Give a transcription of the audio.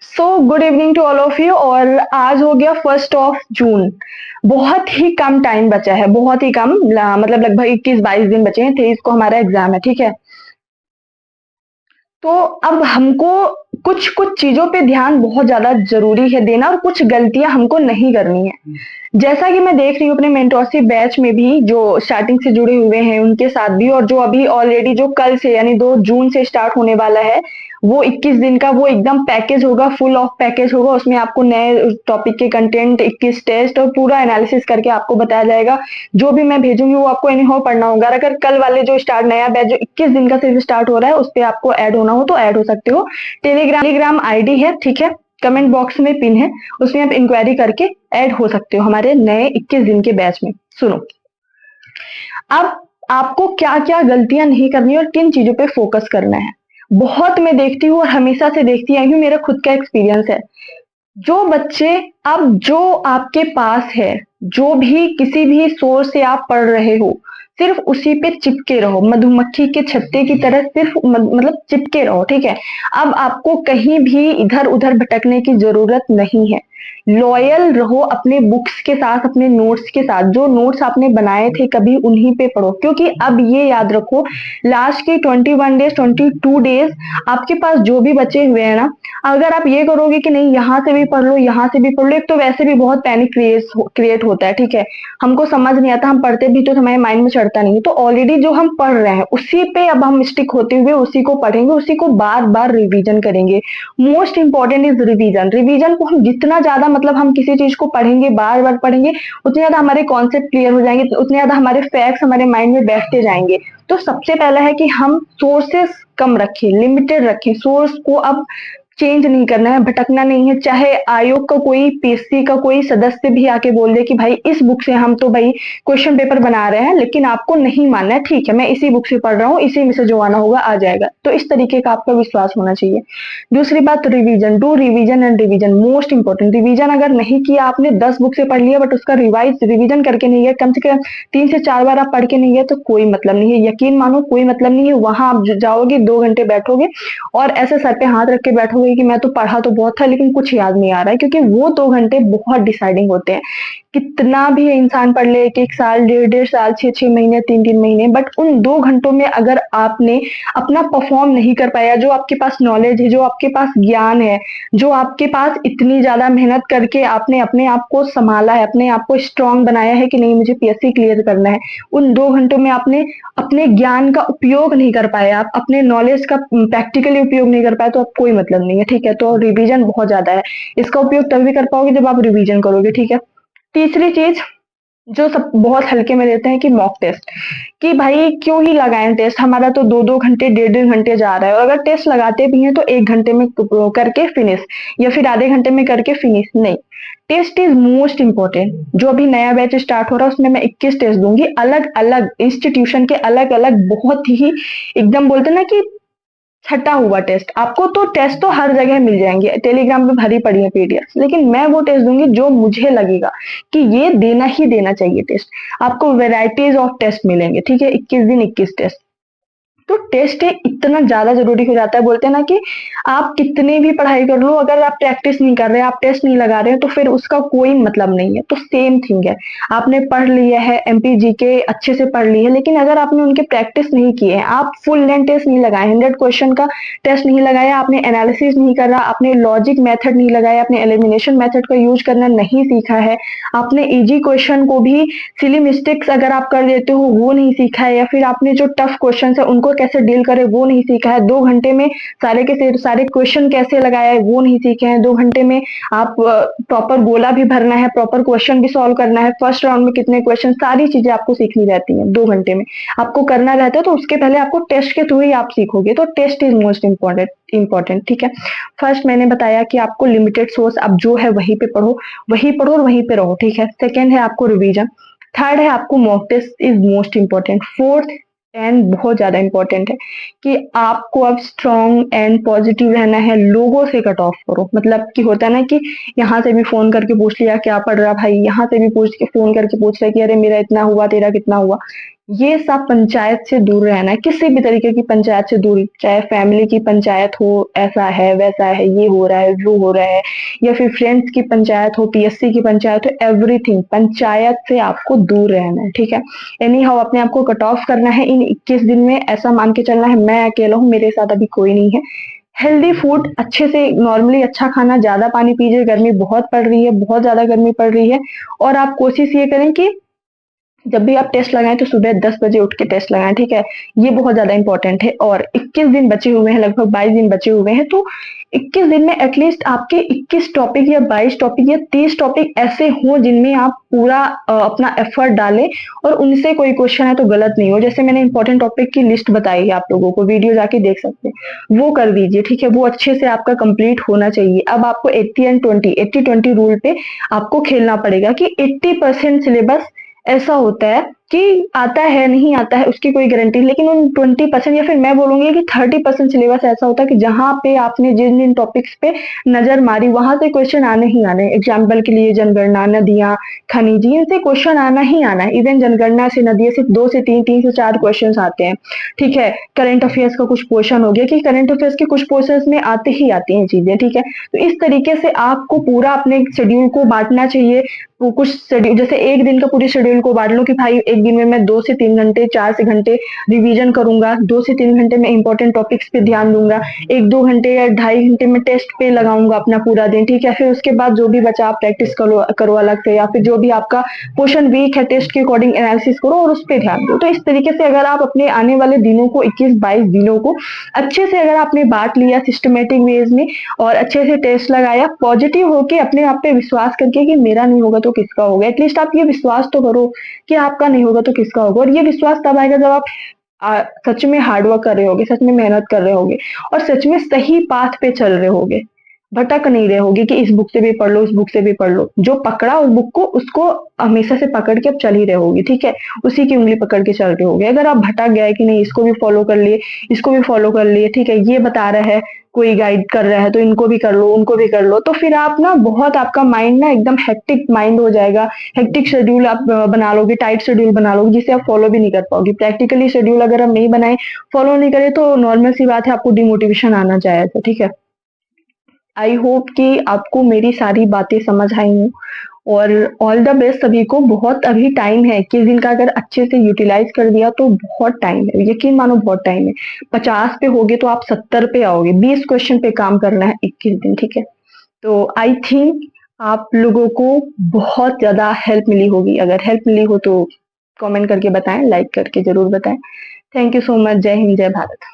So good evening to all of you. और आज हो गया 1 जून। बहुत ही कम टाइम बचा है, बहुत ही कम, मतलब लगभग 21-22 दिन बचे हैं। 23 को हमारा एग्जाम है, ठीक है। तो अब हमको कुछ कुछ चीजों पे ध्यान बहुत ज्यादा जरूरी है देना, और कुछ गलतियां हमको नहीं करनी है। जैसा कि मैं देख रही हूँ अपने मेंटोरशिप बैच में भी, जो स्टार्टिंग से जुड़े हुए हैं उनके साथ भी, और जो अभी ऑलरेडी जो कल से यानी 2 जून से स्टार्ट होने वाला है, वो 21 दिन का वो एकदम पैकेज होगा, फुल ऑफ पैकेज होगा। उसमें आपको नए टॉपिक के कंटेंट, 21 टेस्ट और पूरा एनालिसिस करके आपको बताया जाएगा। जो भी मैं भेजूंगी वो आपको एनी हाउ पढ़ना होगा। अगर कल वाले जो स्टार्ट नया बैच जो 21 दिन का सिर्फ स्टार्ट हो रहा है उस पर आपको ऐड होना हो तो ऐड हो सकते हो। टेलीग्राम आईडी है, ठीक है, कमेंट बॉक्स में पिन है, उसमें आप इंक्वायरी करके ऐड हो सकते हो हमारे नए 21 दिन के बैच में। सुनो, अब आपको क्या क्या गलतियां नहीं करनी और किन चीजों पे फोकस करना है। बहुत मैं देखती हूँ और हमेशा से देखती आई हूँ, मेरा खुद का एक्सपीरियंस है। जो बच्चे, अब जो आपके पास है, जो भी किसी भी सोर्स से आप पढ़ रहे हो, सिर्फ उसी पे चिपके रहो, मधुमक्खी के छत्ते की तरह सिर्फ मतलब चिपके रहो, ठीक है। अब आपको कहीं भी इधर उधर भटकने की जरूरत नहीं है। लॉयल रहो अपने बुक्स के साथ, अपने नोट्स के साथ। जो नोट्स आपने बनाए थे कभी उन्हीं पे पढ़ो, क्योंकि अब ये याद रखो, लास्ट के 21 डेज, 22 डेज आपके पास जो भी बचे हुए हैं ना, अगर आप ये करोगे कि नहीं यहाँ से भी पढ़ लो, यहाँ से भी पढ़ लो, एक तो वैसे भी बहुत पैनिक क्रिएट होता है, ठीक है। हमको समझ नहीं आता, हम पढ़ते भी तो हमारे माइंड में चढ़ता नहीं है। तो ऑलरेडी जो हम पढ़ रहे हैं उसी पे अब हम स्टिक होते हुए उसी को पढ़ेंगे, उसी को बार बार रिवीजन करेंगे। Most important is revision. Revision को हम जितना ज्यादा, मतलब हम किसी चीज को पढ़ेंगे, बार बार पढ़ेंगे, उतने ज्यादा हमारे कॉन्सेप्ट क्लियर हो जाएंगे, उतने ज्यादा हमारे फैक्ट्स हमारे माइंड में बैठते जाएंगे। तो सबसे पहला है कि हम सोर्सेस कम रखें, लिमिटेड रखें। सोर्स को अब चेंज नहीं करना है, भटकना नहीं है। चाहे आयोग का कोई, पीएससी का कोई सदस्य भी आके बोल दे कि भाई इस बुक से हम तो भाई क्वेश्चन पेपर बना रहे हैं, लेकिन आपको नहीं मानना है, ठीक है, मैं इसी बुक से पढ़ रहा हूँ, इसी में से जो आना होगा आ जाएगा। तो इस तरीके का आपका विश्वास होना चाहिए। दूसरी बात, revision. Do revision and revision, most important. Revision अगर नहीं किया आपने, 10 बुक से पढ़ लिया बट उसका रिवीजन करके नहीं है, कम से कम 3 से 4 बार आप पढ़ के नहीं गए, तो कोई मतलब नहीं है। यकीन मानो, कोई मतलब नहीं है। वहां आप जाओगे, 2 घंटे बैठोगे और ऐसे सर पे हाथ रख के बैठोगे कि मैं तो पढ़ा तो बहुत था लेकिन कुछ याद नहीं आ रहा है, क्योंकि वो 2 घंटे बहुत डिसाइडिंग होते हैं। कितना भी इंसान पढ़ ले, 1-1 साल, 1.5-1.5 साल, 6-6 महीने, 3-3 महीने, बट उन 2 घंटों में अगर आपने अपना परफॉर्म नहीं कर पाया, जो आपके पास नॉलेज है, जो आपके पास ज्ञान है, जो आपके पास इतनी ज्यादा मेहनत करके आपने अपने आप को संभाला है, अपने आप को स्ट्रांग बनाया है कि नहीं मुझे पीएससी क्लियर करना है, उन 2 घंटों में आपने अपने ज्ञान का उपयोग नहीं कर पाया, आप अपने नॉलेज का प्रैक्टिकली उपयोग नहीं कर पाए, तो आप कोई मतलब नहीं है, ठीक है। तो रिवीजन बहुत ज्यादा है। इसका उपयोग तभी कर पाओगे जब आप रिवीजन करोगे, ठीक है। तीसरी चीज जो सब बहुत हल्के में लेते हैं कि मॉक टेस्ट, कि भाई क्यों ही लगाएं टेस्ट, हमारा तो 2-2 घंटे, 1.5-1.5 घंटे जा रहा है, और अगर टेस्ट लगाते भी हैं तो 1 घंटे में करके फिनिश, या फिर आधे घंटे में करके फिनिश। नहीं, टेस्ट इज मोस्ट इंपॉर्टेंट। जो अभी नया बैच स्टार्ट हो रहा है उसमें मैं 21 टेस्ट दूंगी, अलग अलग इंस्टीट्यूशन के, अलग अलग, बहुत ही एकदम बोलते ना कि छटा हुआ टेस्ट। आपको तो टेस्ट तो हर जगह मिल जाएंगे, टेलीग्राम पे भरी पड़ी है पीडीएफ, लेकिन मैं वो टेस्ट दूंगी जो मुझे लगेगा कि ये देना ही देना चाहिए टेस्ट। आपको वेराइटीज ऑफ टेस्ट मिलेंगे, ठीक है। 21 दिन 21 टेस्ट। तो टेस्ट इतना ज्यादा जरूरी हो जाता है। बोलते हैं ना कि आप कितनी भी पढ़ाई कर लो, अगर आप प्रैक्टिस नहीं कर रहे, आप टेस्ट नहीं लगा रहे हो, तो फिर उसका कोई मतलब नहीं है। तो सेम थिंग है, आपने पढ़ लिया है, एमपीजी के अच्छे से पढ़ ली है, लेकिन अगर आपने उनके प्रैक्टिस नहीं किए हैं, आप फुल लेंथ टेस्ट नहीं लगाए, 100 क्वेश्चन का टेस्ट नहीं लगाया, आपने एनालिसिस नहीं करा, आपने लॉजिक मेथड नहीं लगाया, आपने एलिमिनेशन मेथड का यूज करना नहीं सीखा है, आपने इजी क्वेश्चन को भी, सिली मिस्टेक्स अगर आप कर देते हो वो नहीं सीखा है, या फिर आपने जो टफ क्वेश्चन है उनको कैसे डील करे वो नहीं सीखा है, 2 घंटे में सारे के सारे क्वेश्चन कैसे लगाया है वो नहीं सीखे हैं, 2 घंटे में आप प्रॉपर गोला भी भरना है, प्रॉपर क्वेश्चन भी सॉल्व करना है, फर्स्ट राउंड में कितने क्वेश्चन, सारी चीजें आपको सीखनी रहती हैं, 2 घंटे में आपको करना रहता है। तो उसके पहले आपको टेस्ट के थ्रू ही आप सीखोगे। तो टेस्ट इज मोस्ट इंपॉर्टेंट, ठीक है। फर्स्ट मैंने बताया कि आपको लिमिटेड सोर्स अब जो है वहीं पे पढ़ो, वहीं पढ़ो और वहीं पे रहो, ठीक है। सेकेंड है आपको रिवीजन। थर्ड है आपको mock test is most important. Fourth and बहुत ज्यादा इंपॉर्टेंट है कि आपको अब स्ट्रॉन्ग एंड पॉजिटिव रहना है, लोगों से कट ऑफ करो। मतलब कि होता है ना कि यहाँ से भी फोन करके पूछ लिया क्या पढ़ रहा भाई, यहाँ से भी पूछ के फोन करके पूछ रहा कि अरे मेरा इतना हुआ तेरा कितना हुआ। ये सब पंचायत से दूर रहना है, किसी भी तरीके की पंचायत से दूर, चाहे फैमिली की पंचायत हो, ऐसा है वैसा है, ये हो रहा है वो हो रहा है, या फिर फ्रेंड्स की पंचायत हो, पीएससी की पंचायत हो, एवरीथिंग पंचायत से आपको दूर रहना है, ठीक है। एनी हाउ अपने आप को कट ऑफ करना है इन 21 दिन में, ऐसा मान के चलना है मैं अकेला हूँ, मेरे साथ अभी कोई नहीं है। हेल्दी फूड अच्छे से, नॉर्मली अच्छा खाना, ज्यादा पानी पीजिए, गर्मी बहुत पड़ रही है, बहुत ज्यादा गर्मी पड़ रही है। और आप कोशिश ये करें कि जब भी आप टेस्ट लगाएं तो सुबह 10 बजे उठ के टेस्ट लगाएं, ठीक है। ये बहुत ज्यादा इंपॉर्टेंट है। और 21 दिन बचे हुए हैं, लगभग 22 दिन बचे हुए हैं, तो 21 दिन में एटलीस्ट आपके 21 टॉपिक या 22 टॉपिक या 30 टॉपिक ऐसे हों जिनमें आप पूरा अपना एफर्ट डालें और उनसे कोई क्वेश्चन है तो गलत नहीं हो। जैसे मैंने इंपॉर्टेंट टॉपिक की लिस्ट बताई है आप लोगों को, वीडियो जाके देख सकते हैं, वो कर दीजिए, ठीक है। वो अच्छे से आपका कंप्लीट होना चाहिए। अब आपको 80 एंड 20, 80-20 रूल पे आपको खेलना पड़ेगा कि 80% सिलेबस ऐसा होता है कि आता है नहीं आता है उसकी कोई गारंटी, लेकिन उन 20% या फिर मैं बोलूंगी कि 30% सिलेबस ऐसा होता है कि जहां पे आपने जिन जिन टॉपिक्स पे नजर मारी वहां से क्वेश्चन आने ही आने। एग्जाम्पल के लिए जनगणना, नदियां, खनिज, इनसे क्वेश्चन आना ही आना है। इवन जनगणना से, नदियां से 2 से 3, 3 से 4 क्वेश्चन आते हैं, ठीक है। करंट अफेयर्स का कुछ पोर्शन हो गया कि करंट अफेयर्स के कुछ पोर्शन में आते ही आती हैं चीजें, ठीक है। तो इस तरीके से आपको पूरा अपने शेड्यूल को बांटना चाहिए। वो कुछ शेड्यूल, जैसे एक दिन का पूरे शेड्यूल को बांट लो कि भाई एक दिन में मैं 2 से 3 घंटे, 4 से घंटे रिवीजन करूंगा, 2 से 3 घंटे में इंपॉर्टेंट टॉपिक्स पे ध्यान दूंगा, 1-2 घंटे या 2.5 घंटे में टेस्ट पे लगाऊंगा अपना पूरा दिन, ठीक है। फिर उसके बाद जो भी बचा आप प्रैक्टिस करो अलग से, या फिर जो भी आपका पोर्शन वीक है टेस्ट के अकॉर्डिंग एनालिसिस करो और उस पर ध्यान दो। तो इस तरीके से अगर आप अपने आने वाले दिनों को, 21-22 दिनों को अच्छे से अगर आपने बांट लिया सिस्टमेटिक वेज में और अच्छे से टेस्ट लगाया, पॉजिटिव होके अपने आप पे विश्वास करके कि मेरा नहीं होगा तो किसका होगा, एटलीस्ट आप ये विश्वास तो करो कि आपका नहीं होगा तो किसका होगा। और ये विश्वास तब आएगा जब आप सच में हार्डवर्क कर रहे होगे, सच में मेहनत कर रहे होगे और सच में सही पाथ पे चल रहे होगे, भटक नहीं रहे होगे कि इस बुक से भी पढ़ लो, उस बुक से भी पढ़ लो। जो पकड़ा उस बुक को, उसको हमेशा से पकड़ के अब चल ही रहे होगे, ठीक है। उसी की उंगली पकड़ के चल रहे होगे। अगर आप भटक गए कि नहीं इसको भी फॉलो कर लिए, इसको भी फॉलो कर लिए, ठीक है, ये बता रहा है, कोई गाइड कर रहा है तो इनको भी कर लो, उनको भी कर लो, तो फिर आप ना बहुत, आपका माइंड ना एकदम हेक्टिक माइंड हो जाएगा। हेक्टिक शेड्यूल आप बना लोगे, टाइट शेड्यूल बना लोगे, जिसे आप फॉलो भी नहीं कर पाओगे। प्रैक्टिकली शेड्यूल अगर हम नहीं बनाए, फॉलो नहीं करें, तो नॉर्मल सी बात है आपको डिमोटिवेशन आना चाहिए, ठीक है। आई होप कि आपको मेरी सारी बातें समझ आई हूँ और ऑल द बेस्ट सभी को। बहुत अभी टाइम है, 21 दिन का अगर अच्छे से यूटिलाइज कर दिया तो बहुत टाइम है, यकीन मानो बहुत टाइम है। 50 पे होगे तो आप 70 पे आओगे। 20 क्वेश्चन पे काम करना है 21 दिन, ठीक है। तो आई थिंक आप लोगों को बहुत ज्यादा हेल्प मिली होगी। अगर हेल्प मिली हो तो कमेंट करके बताएं, लाइक करके जरूर बताएं। Thank you so much. जय हिंद, जय भारत।